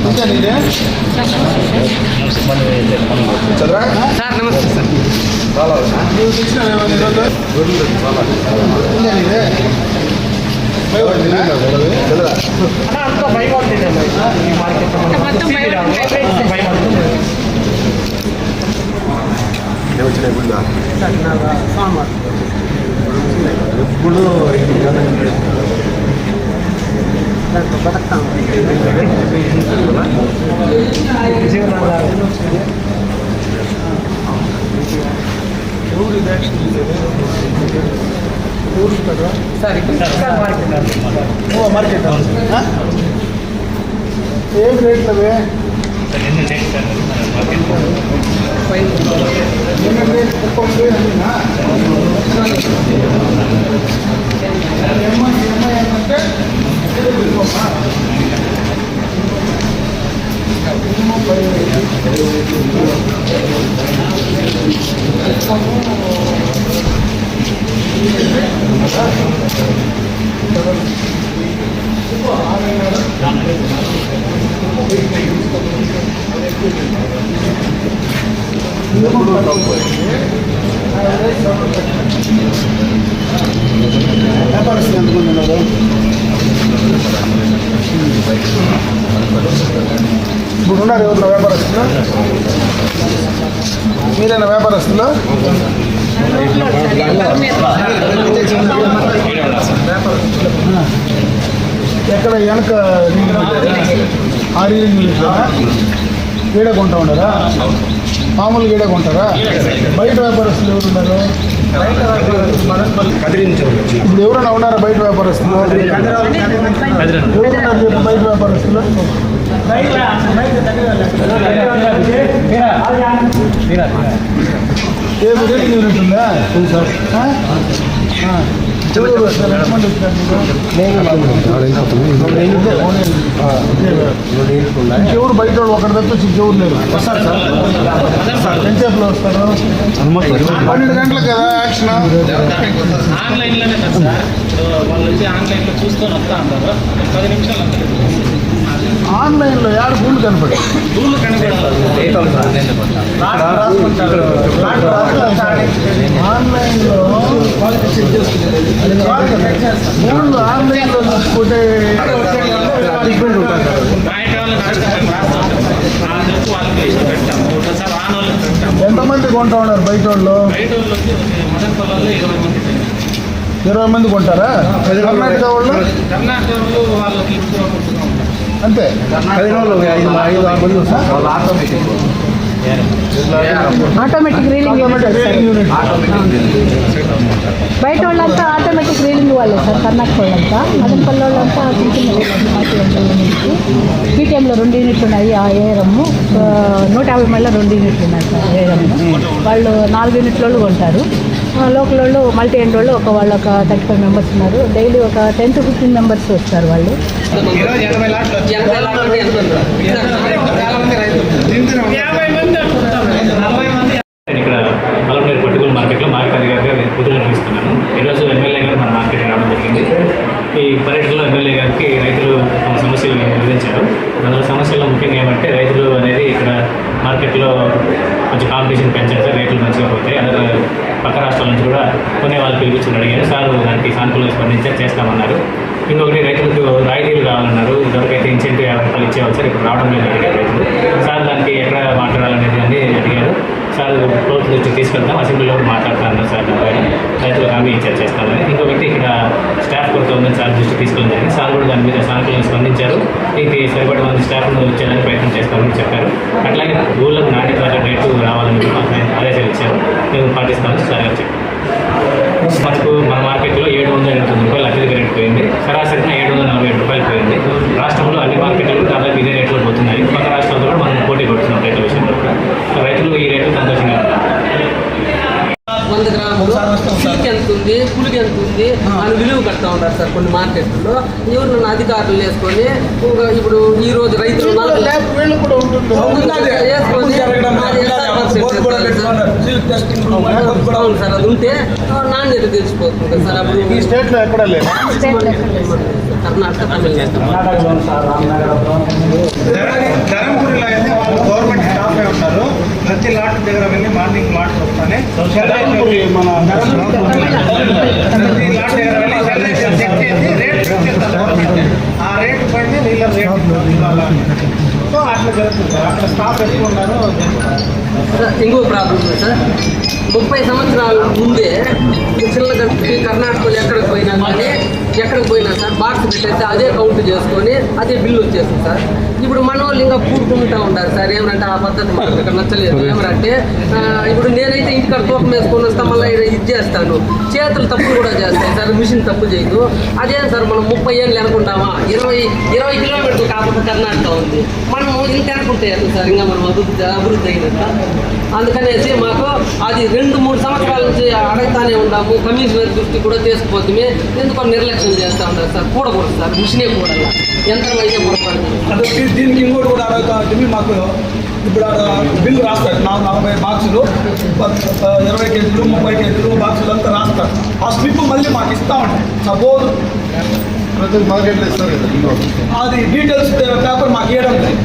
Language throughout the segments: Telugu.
ఇంకా నీదే చదరా సార్ నమస్తే సార్ నువ్వు తెచ్చినావేమో ఈరోజు ఇంకా నీదే అంతా భయపడుతుంది ఈ మార్కెట్ ఎప్పుడు మార్కెట్ ఏం రేట్లు అవే వ్యాపారస్తులు ఎంతమంది ఉన్నారు? ఇప్పుడు ఉన్నారు ఎవరు వ్యాపారస్తులు? మీరైనా వ్యాపారస్తులు? ఎక్కడ వెనక ఆరు గీడ కొంటా ఉన్నారా? మామూలుగా గీడ కొంటారా? బయట వ్యాపారస్తులు ఎవరు ఉన్నారు? ఇప్పుడు ఎవరైనా ఉన్నారా బయట వ్యాపారస్తులు? ఎవరున్నారు చెప్పు బయట వ్యాపారస్తులు? ఏమి రేటింగ్ యూనిట్ ఉందా? ఇంకెవరు బయట వాళ్ళు ఒకటి తప్ప ఇంకెవరు లేరు. వస్తారు సార్ ఎంతసేపులో వస్తారు? 12 గంటలకు కదా యాక్షన్. ఆన్లైన్లోనే కదా సార్, వాళ్ళు వచ్చి ఆన్లైన్లో చూసుకొని వస్తా ఉంటారు. 10 నిమిషాలు ఆన్లైన్లో యాడ్ ఫుల్ కనపడి ఆన్లైన్లో ఆన్లైన్లో చూసుకుంటే డిఫరెంట్ ఉంటుంది. బయట వాళ్ళకి పెట్టాము, ఒకసారి ఆన్ వాళ్ళకి పెట్టాము. ఎంతమంది కొంటా ఉన్నారు బయట వాళ్ళు? బయట వాళ్ళు వచ్చి మదన్ పొలాల్లో 20 మంది. 20 మంది కొంటారా? కర్ణాటక వాళ్ళు? కర్ణాటక వాళ్ళు వాళ్ళకి ఎక్కువ కొట్టుకుంటాం అంతే. 5 మంది వస్తారు. ఆటోమేటిక్ రీలింగ్ యూనిట్ బయట వాళ్ళంతా ఆటోమేటిక్ రీలింగ్ వాళ్ళే సార్. కర్ణాటక వాళ్ళంతా మదనపల్లి వాళ్ళంతా పీటీఎంలో 2 యూనిట్లు ఉన్నాయి. ఆ ఏరమ్ము 150 మైళ్ళ 2 యూనిట్లు ఉన్నాయి సార్. ఏరమ్ము వాళ్ళు 4 యూనిట్ల వాళ్ళు కొంటారు. లోకల్ వాళ్ళు మల్టీ ఎండ్ వాళ్ళు ఒక 35 మెంబర్స్ ఉన్నారు. డైలీ ఒక 10 to 15 మెంబర్స్ వస్తారు వాళ్ళు. ఇక్కడ పలమనేరు పట్టుకుల మార్కెట్లో మార్కెట్ అధికారిగా కుదురు నిర్వహిస్తున్నాను. ఈరోజు ఎమ్మెల్యే గారు మన మార్కెట్ రావడం జరిగింది. ఈ పర్యటనలో ఎమ్మెల్యే గారికి రైతులు తమ సమస్యలు వివరించారు. అందులో సమస్యల్లో ముఖ్యంగా ఏమంటే రైతులు అనేది ఇక్కడ మార్కెట్లో కొంచెం కాంపిటీషన్ పెంచారు, రేట్లు మంచిగా పోతాయి. అలాగే పక్క రాష్ట్రాల నుంచి కూడా కొనే వాళ్ళు పిలిపించుకుని అడిగారు. సార్ దానికి సానుకూలంగా స్పందించారు, చేస్తామన్నారు. ఇంకొకటి రైతులకు రాయితీలు కావాలన్నారు. ఇదివరకైతే ఇన్సెంటివ్ 50 రూపాయలు ఇచ్చేవాళ్ళు సార్, ఇప్పుడు రావడం లేదు అడిగారు రైతులు. సార్ దానికి ఎక్కడ మాట్లాడాలనేది అని అడిగారు. సార్ ప్రభుత్వం దృష్టికి తీసుకెళ్తాం, అసెంబ్లీలో మాట్లాడుతున్నారు సార్. దానిపైన రైతులకు హామీ ఇచ్చారు, చేస్తామని. ఇంకొకటి ఇక్కడ స్టాఫ్ కొరత ఉందని సార్ దృష్టికి తీసుకెళ్ళడం జరిగింది. సార్ కూడా దాని మీద సానుకూలంగా స్పందించారు. ఇది సరిపడే మంది స్టాఫ్ను వచ్చేదానికి ప్రయత్నం చేస్తామని చెప్పారు. అట్లాగే ఊళ్ళకు నాణ్యత రేటు రావాలని ఆదేశాలు ఇచ్చారు. మేము పాటిస్తామని సార్ గారు చెప్పారు. మనకు మన మార్కెట్లో 789 రూపాయలు అత్యధిక రేటు పోయింది. సరాసరిన 747 రూపాయలు పోయింది. రాష్ట్రంలో అన్ని మార్కెట్లు దాదాపు ఇదే రేట్లో పోతున్నాయి. పక్క రాష్ట్రాలతో కూడా మనం పోటీ పడుతున్నాం రేట్ల విషయంలో. రైతులు ఈ రేటు సంతోషంగా ఉన్నారు. 100 గ్రాములు ఎంత ఉంది? ఉంది, కూలికి ఎంత ఉంది అని విలువ కడతా ఉంటారు సార్ కొన్ని మార్కెట్లో. ఎవరు అధికారులు వేసుకొని ఇప్పుడు ఈ రోజు రైతులు వీళ్ళు కూడా ఉంటుంది. అవును సార్, అది ఉంటే నాణ్యత తెలిసిపోతుంది సార్. అప్పుడు ఈ స్టేట్లో ఎక్కడ లేదు. కర్ణాటక తమిళనాడు ధర్మపురిలో అయితే వాళ్ళు గవర్నమెంట్ స్టాఫే ఉంటారు. ప్రతి లాట్ దగ్గర వెళ్ళి మార్నింగ్ లాట్ వస్తానే ప్రతి లాట్ దగ్గర వెళ్ళి చెక్ చేసి రేట్ చెప్తారు గవర్నమెంట్. ఆ రేటు పైన వీళ్ళ రేట్ సో అట్లా జరుగుతుంది సార్. అక్కడ స్టాఫ్ ఎక్కువ ఉన్నారు. ఇంకో ప్రాబ్లం సార్, 30 సంవత్సరాల ముందే చిల్లగంటి కర్ణాటకలో ఎక్కడికి పోయినా సార్ బాక్స్ పెట్టేస్తే అదే కౌంట్ చేసుకొని అదే బిల్లు వచ్చేస్తుంది సార్. ఇప్పుడు మన వాళ్ళు ఇంకా కూడుకుంటూ ఉంటారు సార్. ఏమంటే ఆ పద్ధతి మాకు ఇక్కడ నచ్చలేదు. ఏమంటే ఇప్పుడు నేనైతే ఇంటికాడ తూకం వేసుకొని వస్తా, మళ్ళీ ఇది చేస్తాను. చేతులు తప్పులు కూడా చేస్తాయి సార్, మిషన్ తప్పు చేయదు. అదే సార్ మనం 30 ఏళ్ళు అనుకుంటామా, 20 కిలోమీటర్లు కాకపోతే కర్ణాటక ఉంది. మనం ఇంత అనుకుంటే సార్ ఇంకా మనం అభివృద్ధి అయినట్ట. అందుకనేసి మాకు అది 2-3 సంవత్సరాల నుంచి అడగతానే ఉన్నాము. కమిషనర్ దృష్టి కూడా తీసుకుపోతుంది. ఎందుకో నిర్లక్ష్యం చేస్తూ ఉంటారు సార్. కూడకూడదు సార్, మిషనే కూడాలి, యంత్రం అయితే కూడకూడదు. అదొకటి. దీనికి ఇంకోటి కూడా అడుగుతా ఉంటుంది. మాకు ఇప్పుడు బిల్లు రాస్తారు 40 బాక్సులు, 20 కేజీలు, 30 కేజీలు బాక్సులు అంతా రాస్తారు. ఆ స్లిప్ మళ్ళీ మాకు ఇస్తా ఉంటాం. సపోజ్ ప్రతి మార్కెట్లో ఇస్తారు కదా. అది డీటెయిల్స్ పేపర్ మాకు ఇవ్వడం లేదు.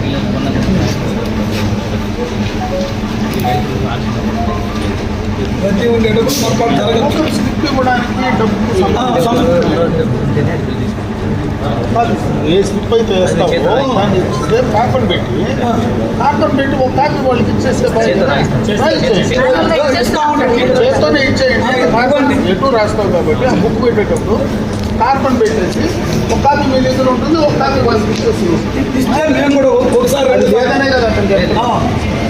ప్రతి ఉండేటప్పుడు పొరపాటు జరగచ్చు. స్లిప్ ఇవ్వడానికి డబ్బు ఏ స్లిప్ అయితే వేస్తావో దాన్ని ఇస్తే కాపన్ పెట్టి ఒక కాపీ వాళ్ళకి ఇచ్చేస్తే చేస్తూనే ఇచ్చేయండి. ఎటు రాస్తావు కాబట్టి ఆ బుక్ పెట్టేటప్పుడు కార్బన్ పెట్టేసి ఒక కాపీ మీ దగ్గర ఉంటుంది, ఒక కాపీ వాళ్ళకి ఇచ్చేసి ఇస్తే మేము కూడా ఒకసారి లేదనే కదా అతను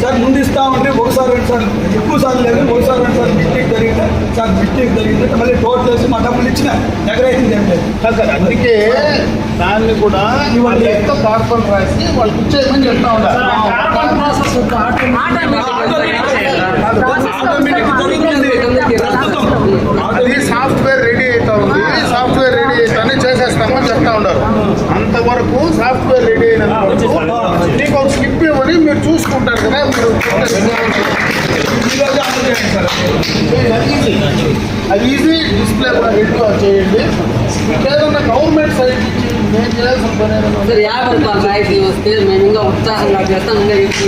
సార్ ముందు ఇస్తా ఉంటే ఒకసారి 2 సార్లు ఎక్కువ సార్లు లేదు, ఒకసారి 2 సార్లు మిస్టేక్ జరిగితే సార్ మిస్టేక్ జరిగితే మళ్ళీ టోటల్ చేసి మా డబ్బులు ఇచ్చిన దగ్గర అయితే ఏం లేదు. అందుకే దాన్ని కూడా ఇవాళ ఎంత కార్బన్ రాసి వాళ్ళకి ఇచ్చేయమని చెప్తా ఉన్నారు. అది సాఫ్ట్వేర్ రెడీ అవుతా ఉంది, సాఫ్ట్వేర్ రెడీ అవుతానే చేసేస్తామని చెప్తా ఉన్నారు. అంతవరకు సాఫ్ట్వేర్ రెడీ అయిన మీకు ఒక స్లిప్ ఇవ్వని మీరు చూసుకుంటారు కదా. మీరు అది ఈజీ డిస్ప్లే కూడా రెడీగా చేయండి. ఇంకేదన్నా గవర్నమెంట్ సైడ్ నుంచి మేము చేయాల్సిన పని సార్ 50 రూపాయలు రాయితీ వస్తే మేము ఇంకా ఉత్సాహంగా చేస్తాం. ఇంకా ఎక్కువ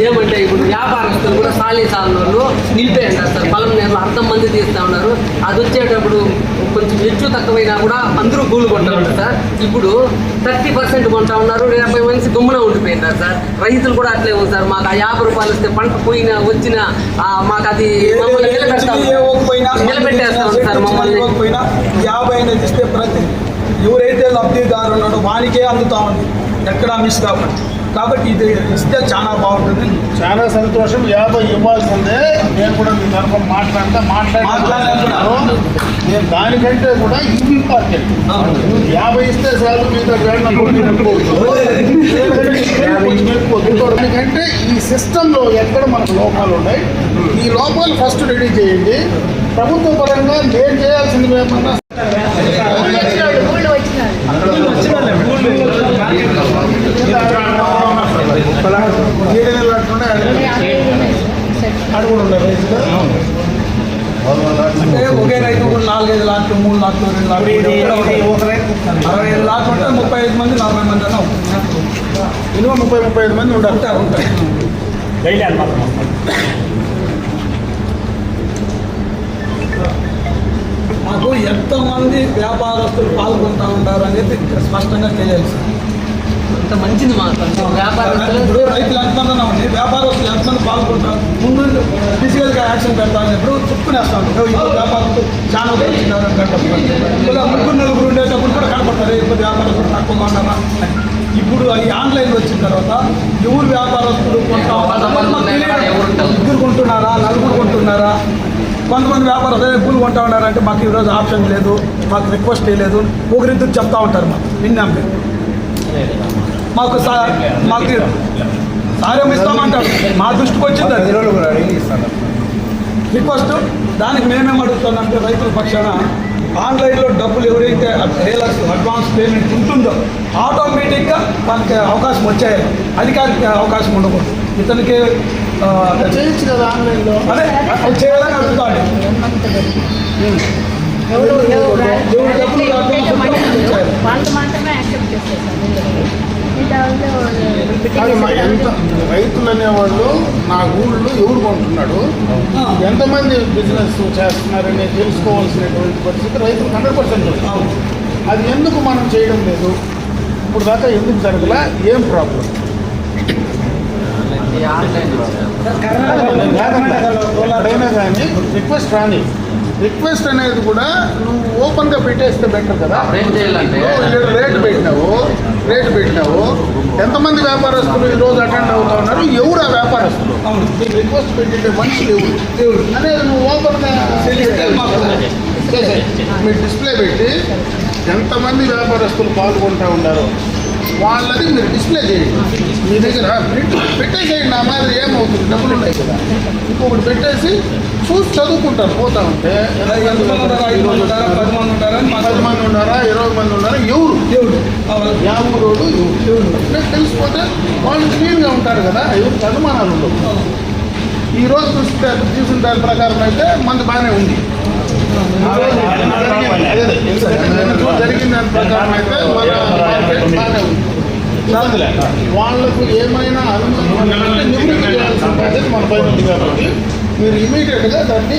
ఏమంటే ఇప్పుడు వ్యాపారస్తులు కూడా సాలీ వాళ్ళు నిలిపేయంటారు సార్. పొలం నేను అర్థం మంది తీస్తూ ఉన్నారు. అది వచ్చేటప్పుడు కొంచెం హెచ్చు తక్కువైనా కూడా అందరూ కూలు కొంటా ఉంటారు సార్. ఇప్పుడు 30% కొంటా ఉన్నారు, 50 మంది గుమ్మున ఉండిపోయినారు సార్. రైతులు కూడా అట్లే ఉంది సార్. మాకు ఆ 50 రూపాయలు వస్తే పంట పోయినా వచ్చినా మాకు అది నిలబెట్టేస్తా ఉంది సార్. మమ్మల్ని 50 అనేది ఇస్తే ప్రతి ఎవరైతే లబ్ధిదారు ఉన్నాడో వానికే అందుతా ఉంది, ఎక్కడా మిస్ కాబట్టి ఇది ఇస్తే చాలా బాగుంటుంది. చాలా సంతోషం. 50 ఇవ్వాల్సిందే. నేను కూడా మీ తరఫున మాట్లాడుతున్నాను. నేను దానికంటే కూడా ఇది ఇంపార్టెంట్. 50 ఇస్తే చాలు, మీతో ఎందుకంటే ఈ సిస్టంలో ఎక్కడ మనకు లోపాలు ఉన్నాయి, ఈ లోపాలు ఫస్ట్ రెడీ చేయండి. ప్రభుత్వ పరంగా నేను చేయాల్సింది ఏమన్నా అంటే ఒకే రైతు 4-5 లాట్లు, 3 లాట్లు, 2 లాట్లు, 65 లాట్లు ఉంటే 35 మంది 40 మంది అన్నా మినిమం 30-35 మంది ఉంటారు. మాకు ఎంతమంది వ్యాపారస్తులు పాల్గొంటూ ఉంటారు అనేది స్పష్టంగా తెలియాలి సార్. అంత మంచిది మాకు వ్యాపారస్తులు. ఇప్పుడు రైతులు ఎంతమంది ఉన్నామండి, వ్యాపారస్తులు ఎంతమంది పాల్గొంటారు. ముందు ఫిజికల్గా యాక్షన్ పెడతాను ఇప్పుడు చెప్పుకునేస్తాను. ఇప్పుడు వ్యాపారస్తులు చాలా వచ్చినారు ఇలా 3-4 ఉండేటప్పుడు కూడా కనపడతారు. ఇప్పుడు వ్యాపారస్తులు తక్కువగా ఉన్నారా. ఇప్పుడు ఈ ఆన్లైన్ వచ్చిన తర్వాత ఎవరు వ్యాపారస్తులు కొంటా ముగ్గురు కొంటున్నారా, 4 కొంటున్నారా. కొంతమంది వ్యాపారస్తులు పూలు కొంటా ఉన్నారంటే మాకు ఈరోజు ఆప్షన్ లేదు, మాకు రిక్వెస్ట్ చేయలేదు, ఒకరిద్దరు చెప్తా ఉంటారు. మాకు విన్నాం మాకు సార్యం ఇస్తామంటారు. మా దృష్టికి వచ్చింది అది. రిక్వెస్ట్. దానికి మేమేం అడుగుతున్నామంటే రైతుల పక్షాన ఆన్లైన్లో డబ్బులు ఎవరైతే డీలర్స్ అడ్వాన్స్ పేమెంట్ ఉంటుందో ఆటోమేటిక్గా దానికి అవకాశం వచ్చేయాలి. అధికారికి అవకాశం ఉండకూడదు. ఇతనికి చేయొచ్చు కదా ఆన్లైన్లో. అదే అది చేయాలని అడుగుతాడు. ఎవరు డబ్బులు వాళ్ళు మాత్రమే యాక్సెప్ట్ చేస్తారు. అది ఎంత రైతులు అనేవాళ్ళు నా ఊళ్ళో ఎవరు కొంటున్నాడు, ఎంతమంది బిజినెస్ చేస్తున్నారని తెలుసుకోవాల్సినటువంటి పరిస్థితి రైతులకు 100% ఉంది. అది ఎందుకు మనం చేయడం లేదు? ఇప్పుడు దాకా ఎందుకు జరగలా? ఏం ప్రాబ్లం? ఎక్కడైనా కానీ రిక్వెస్ట్ రాని. రిక్వెస్ట్ అనేది కూడా నువ్వు ఓపెన్గా పెట్టేస్తే బెటర్ కదా. రేటు పెట్టినావు ఎంతమంది వ్యాపారస్తులు ఈరోజు అటెండ్ అవుతా ఉన్నారు, ఎవరు ఆ వ్యాపారస్తులు, నీకు రిక్వెస్ట్ పెట్టే మనుషులు ఎవరు అనేది నువ్వు ఓపెన్గా మీరు డిస్ప్లే పెట్టి ఎంతమంది వ్యాపారస్తులు పాల్గొంటూ ఉన్నారు వాళ్ళది మీరు డిస్ప్లే చేయండి. మీ దగ్గర పెట్టేసేయండి. నా మాదిరి ఏమవుతుంది, డబ్బులు ఉన్నాయి కదా, ఇంకొకటి పెట్టేసి చూసి చదువుకుంటారు. పోతా ఉంటే 10 మంది ఉన్నారా, 20 మంది ఉన్నారా, ఎవరు యా ఊరోడు ఎవరు తెలిసిపోతే వాళ్ళు క్లీన్గా ఉంటారు కదా, ఎవరికి అనుమానాలు ఉండవు. ఈరోజు చూసిన దాని ప్రకారం అయితే మంది బాగానే ఉంది. జరిగిన దాని ప్రకారం అయితే బాగానే ఉంది. వాళ్ళకు ఏమైనా అనుమతి నివృత్తి చేయాల్సి ఉంటుంది మన పైన ఉంది కాబట్టి మీరు ఇమీడియట్గా దాన్ని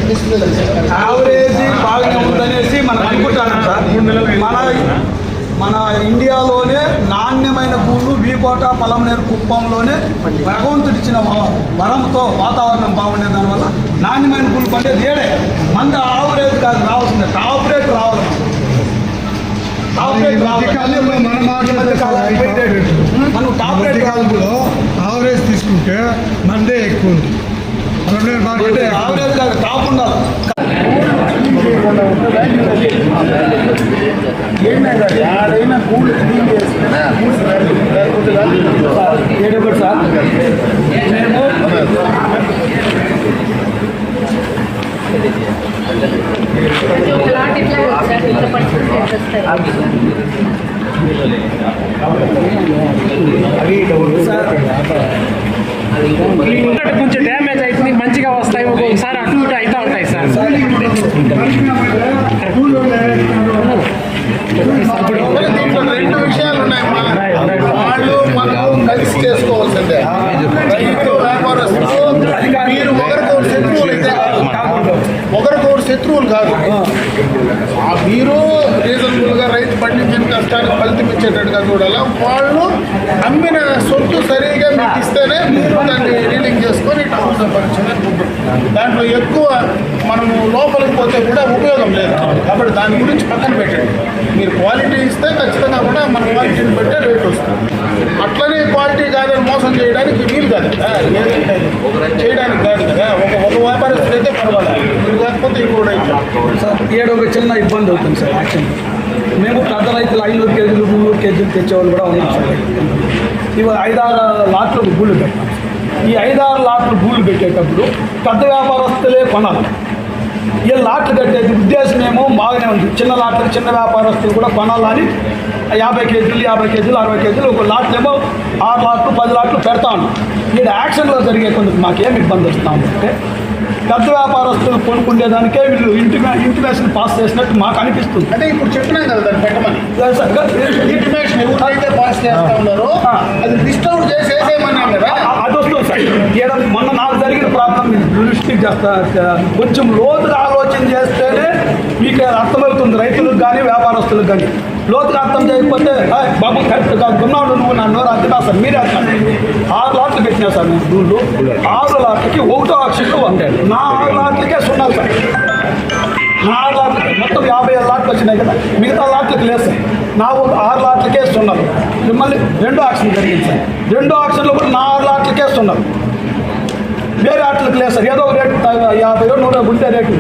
డిస్ప్లే చేస్తారు. యావరేజ్ బాగానే ఉందనేసి మనం అనుకుంటాను సార్. మన ఇండియాలోనే నాణ్యమైన పూలు వీకోట పలమనేరు కుప్పంలోనే భగవంతుడు ఇచ్చిన వరంతో వాతావరణం బాగుండే దానివల్ల నాణ్యమైన పూలు పండేది ఏడే. మంది ఆవరేజ్ కాదు రావాల్సిందే, టాప్ రేట్ రావాలి. మనం టాప్ రేట్ కాలంలో ఆవరేజ్ తీసుకుంటే మందే ఎక్కువ ఉంది. ఆవరేజ్ కాదు, టాప్ ఉండాలి. ఏడైనా కూల్ క్లీన్ చేస్తేనే ఏడొకటి సార్ మేము కొంచెం డ్యామేజ్ అవుతుంది, మంచిగా వస్తాయి, ఒక్కొక్కసారి అటు ఇటు అవుతూ ఉంటాయి సార్. దీంట్లో 2 విషయాలు ఉన్నాయి. వాళ్ళు మనం కలిసి చేసుకోవాల్సిందే. రైతు వ్యాపారస్తులు మీరు ఒకరికొకరు శత్రువులు అయితే ఒకరికొకరు శత్రువులు కాదు. మీరు రీజనబుల్గా రైతు పండించిన కష్టానికి ఫలితం ఇచ్చేటట్టుగా చూడాలి. వాళ్ళు అమ్మిన సొత్తు సరిగా మీకు ఇస్తేనే మీరు దాన్ని డీలింగ్ చేసుకొని డబ్బులు సంపాదించాలనుకుంటున్నారు. దాంట్లో ఎక్కువ మనము లోపలికి పోతే కూడా ఉపయోగం లేదు. కాబట్టి దాని గురించి పక్కన పెట్టండి. మీరు క్వాలిటీ ఇస్తే ఖచ్చితంగా కూడా మన క్వాలిటీని బట్టే రేట్ వస్తుంది. అట్లనే క్వాలిటీ కాదని మోసం చేయడానికి వీలు కాదు కదా, ఏదంటే చేయడానికి కాదు కదా. ఒక వ్యాపారస్తులు అయితే పర్వాలేదు, మీరు కాకపోతే ఇంకోటి అయితే సార్ ఏడొక చిన్న ఇబ్బంది అవుతుంది సార్. యాక్చువల్లీ మేము పెద్ద రైతులు 500 కేజీలు 300 కేజీలు తెచ్చేవాళ్ళు కూడా ఉన్నాం సార్. ఇవి 5-6 లాట్లు గూళ్ళు పెట్టాం. ఈ 5-6 లాట్లు గూళ్ళు పెట్టేటప్పుడు పెద్ద వ్యాపారస్తులే కొనాలి. ఈ లాట్లు కట్టేది ఉద్దేశం ఏమో బాగానే ఉంది. చిన్న లాట్లు చిన్న వ్యాపారస్తులు కూడా కొనాలని 50 కేజీలు 60 కేజీలు ఒక లాట్లు ఏమో 6 లాట్లు 10 లాట్లు పెడతాను. ఈ యాక్షన్లో జరిగే కొంచెం మాకేం ఇబ్బంది వస్తామంటే పెద్ద వ్యాపారస్తులు కొనుక్కునేదానికే వీళ్ళు ఇంటిమేషన్ పాస్ చేసినట్టు మాకు అనిపిస్తుంది. అంటే ఇప్పుడు చెప్పినాం కదా దాన్ని పెట్టమని. ఇంటిమేషన్ ఎవరైతే పాస్ చేస్తా ఉన్నారో అది లిస్ట్ అవుట్ చేసి వేసేయమన్నాం కదా, అది వస్తుంది సార్. మొన్న నాకు జరిగిన ప్రాబ్లం దృష్టికి చేస్తా కొంచెం లోతుగా ఆలోచన చేస్తేనే మీకు అర్థమవుతుంది. రైతులకు కానీ వ్యాపారస్తులకు కానీ లోతుగా అర్థం చేయకపోతే బాబు కరెక్ట్ కాదు ఉన్నాడు నువ్వు నన్ను అర్థం కాదు సార్. మీరే అర్థం 6 లాట్లు పెట్టినా సార్ నేను రూళ్ళు. 6 లాట్లకి 1వ ఆక్షన్లో 100. 4 లాట్లకే 0 సార్. 4 లాట్లకి మొత్తం 57 లాట్లు వచ్చినాయి కదా, మిగతా లాట్లకి లేదు సార్. నా 6 లాట్లకే 0. మిమ్మల్ని 2వ ఆక్షన్ జరిగింది సార్. 2వ ఆక్షన్లో కూడా 4 లాట్లకే 0. వేరే ఆటలకు లేదు సార్. ఏదో ఒక రేటు 50 100 ఉంటే రేటు.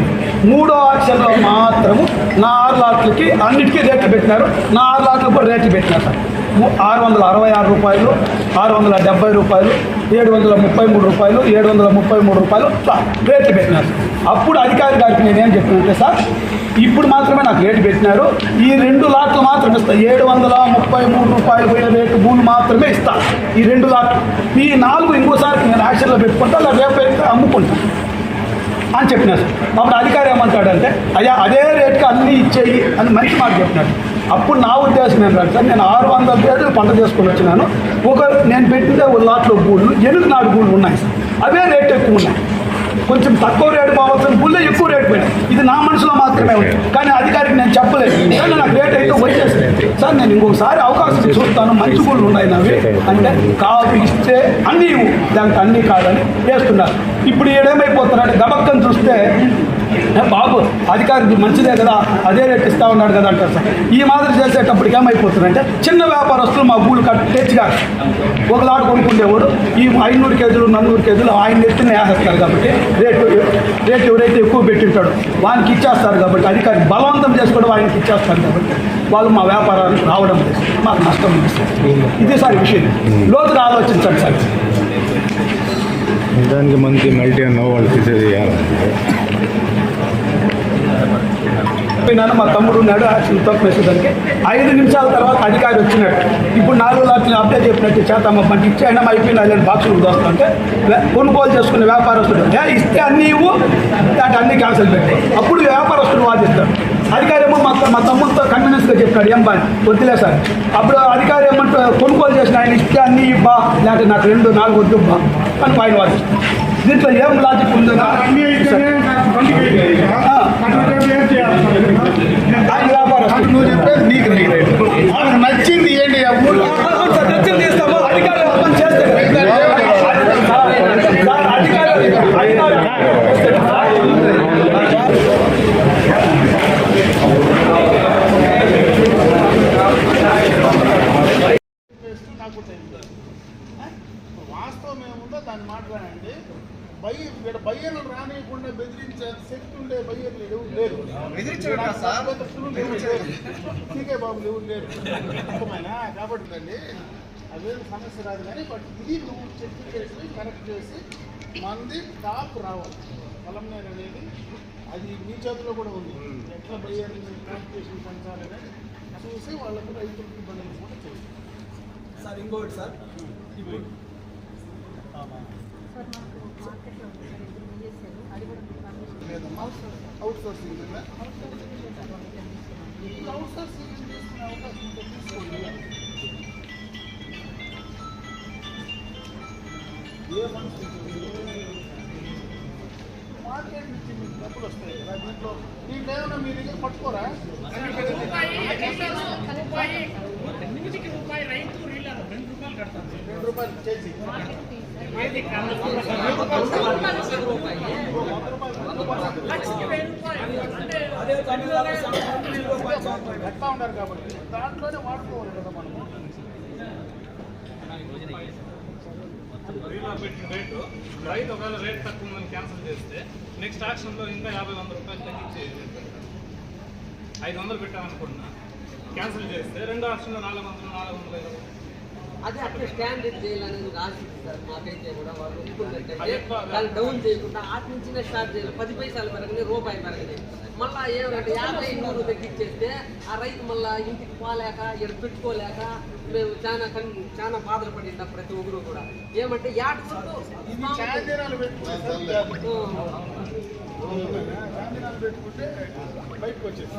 3వ ఆక్షన్లో మాత్రము నా 6 లాట్లకి అన్నిటికీ రేట్లు పెట్టినారు. నా 6 లాట్లకు కూడా రేట్లు పెట్టినారు సార్. 666 రూపాయలు, 670 రూపాయలు, 733 రూపాయలు 733 రూపాయలు రేట్లు పెట్టినారు. అప్పుడు అధికారి గారికి నేనేం చెప్పినంటే, సార్ ఇప్పుడు మాత్రమే నాకు రేటు పెట్టినారు, ఈ 2 లాట్లు మాత్రమే ఇస్తా, 733 రూపాయలు పోయే రేటు భూమి మాత్రమే ఇస్తా, ఈ 2 లాట్లు, ఈ 4 ఇంకోసారి నేను యాక్షన్లో పెట్టుకుంటా, అలా రేపు అమ్ముకుంటాను అని చెప్పినారు. అప్పుడు అధికారి ఏమంటాడంటే, అయ్యా అదే రేటుకి అన్నీ ఇచ్చేయి అని మంచి మాట చెప్పినాడు. అప్పుడు నా ఉద్దేశం ఏంటంటే, సార్ నేను 600 గేదెలు పంట చేసుకొని వచ్చినాను, నేను పెట్టిన లాట్లో గూళ్ళు 8 నాడు గూళ్ళు ఉన్నాయి సార్, అవే రేటు ఎక్కువ ఉన్నాయి, కొంచెం తక్కువ రేటు పోవాల్సిన గుళ్ళే ఎక్కువ రేటు పోయినాయి. ఇది నా మనసులో మాత్రమే ఉంది, కానీ అధికారికి నేను చెప్పలేదు. కానీ నాకు రేట్ అయితే వచ్చేసింది. సార్ నేను ఇంకొకసారి అవకాశం చూస్తాను, మంచి గుళ్ళు ఉన్నాయి నావి అంటే, కాదు ఇస్తే అన్నీ దానికి అన్నీ కాదని వేస్తున్నారు. ఇప్పుడు ఏడేమైపోతున్నాడు, గబక్కని చూస్తే బాబు అధికారికి మంచిదే కదా, అదే రేట్ ఇస్తా ఉన్నాడు కదా అంటారు సార్. ఈ మాదిరి చేసేటప్పటికి ఏమైపోతుందంటే, చిన్న వ్యాపారస్తులు మా గూళ్ళు తెచ్చిగా ఒక లాట్ కొనుక్కునేవాడు ఈ 500 కేజీలు 400 కేజీలు ఆయన ఎత్తున వేసేస్తారు. కాబట్టి రేటు ఎవరైతే ఎక్కువ పెట్టింటాడో వానికి ఇచ్చేస్తారు. కాబట్టి అధికారి బలవంతం చేసుకోవడం ఆయనకి ఇచ్చేస్తారు. కాబట్టి వాళ్ళు మా వ్యాపారానికి రావడం లేదు, మాకు నష్టం ఇస్తారు. ఇది సార్ విషయం, లోతుగా ఆలోచించండి సార్. దానికి మంచి మల్టీ అన్న వాళ్ళు తీసేది మా తమ్ముడు ఉన్నాడు, యాక్షన్ తప్పేసేదానికి 5 నిమిషాల తర్వాత అధికారి వచ్చినట్టు, ఇప్పుడు 4 లాట్లు అప్డేట్ చెప్పినట్టు చేతమ్మ పంట ఇచ్చి అయినా అయిపోయిన 5 బాక్సులు దోస్తుంటే కొనుగోలు చేసుకునే వ్యాపారస్తుడు ఇస్తే అన్నీ ఇవ్వు, దాంట్లో అన్నీ క్యాన్సిల్ పెట్టు. అప్పుడు వ్యాపారస్తుడు వాదిస్తాడు. అధికారి ఏమో మా తమ్ముడితో కన్వీనియన్స్గా చెప్పాడు, ఏం బాని వద్దులే సార్. అప్పుడు అధికారి ఏమంటే కొనుగోలు చేసిన ఆయన ఇస్తే అన్నీ ఇవ్వా, లేకపోతే నాకు 2, 4 వద్దు ఇవ్వా అని ఆయన వాదిస్తాడు. దీంట్లో ఏం లాజిక్ ఉందో ఆయన వ్యాపారస్తుడు, నువ్వు చెప్పేది నీకు ఆమెకు నచ్చింది ఏంటి? నచ్చింది ఇస్తాము, అధికారి అర్థం చేస్తే వాస్తవం ఏముందో దాన్ని మాట్లాడండి. బయ్యర్లు రానియకుండా బెదిరించే శక్తి ఉండే బయ్యర్లు ఎవరు లేరు. సీకే బాబులు ఎవరు లేరు. అర్థమైనా? కాబట్టి అండి అవేం సమస్య రాదు. కానీ బట్ ఇది నువ్వు చెక్ చేసి కరెక్ట్ చేసి మంది టాప్ రావాలి. పొలంనేరు అనేది అది మీ చేతిలో కూడా ఉంది. ఎట్లా బయ్యర్లు కాంపిటీషన్ పెంచాలని చూసి వాళ్ళకు రైతులకు ఇబ్బంది కూడా చేయాలి. సార్ ఇంకోటి సార్, ఇప్పుడు లేదమ్మా అవుట్ సోర్సింగ్ అవుట్ సోర్సింగ్ తీసుకునే అవకాశం తీసుకోండి. ఏ మనిషి మార్కెట్ నుంచి మీకు డబ్బులు వస్తాయి కదా, దీంట్లో ఏమైనా మీ దగ్గర పట్టుకోరా? ₹2 కేజీ ఎట్లా ఉన్నారు కాబట్టి దాంట్లోనే వాడుకోవాలి కదా మనము. పెట్టిన రేటు రైతు ఒకవేళ రేట్ తక్కువ ఉందని క్యాన్సిల్ చేస్తే నెక్స్ట్ యాక్షన్లో ఇంకా 50-100 రూపాయలు తగ్గించి 500 పెట్టామనుకుంటున్నా, క్యాన్సిల్ చేస్తే రెండో యాక్షన్లో 400-450. అదే అట్లా స్టాండర్డ్ చేయాలనేది ఆశిస్తారు. మాకైతే కూడా వాళ్ళు ఒప్పుకుంటే దాన్ని డౌన్ చేయకుండా అటు నుంచి స్టార్ట్ చేయాలి. 10 పైసలు పెరగని, రూపాయి పెరగని. మళ్ళీ ఏమంటే 50-100 తగ్గించేస్తే ఆ రైతు మళ్ళీ ఇంటికి పోలేక ఇక్కడ పెట్టుకోలేక మేము చాలా బాధలు పడింటాం ప్రతి ఒక్కరు కూడా. ఏమంటే చాందినాలు పెట్టుకుంటే బయటకు వచ్చేసి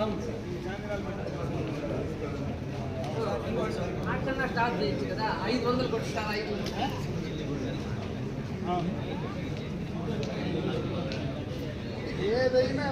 అట్లా స్టార్ట్ చేయొచ్చు కదా. 500 కొట్టారు, 500 ఏదైనా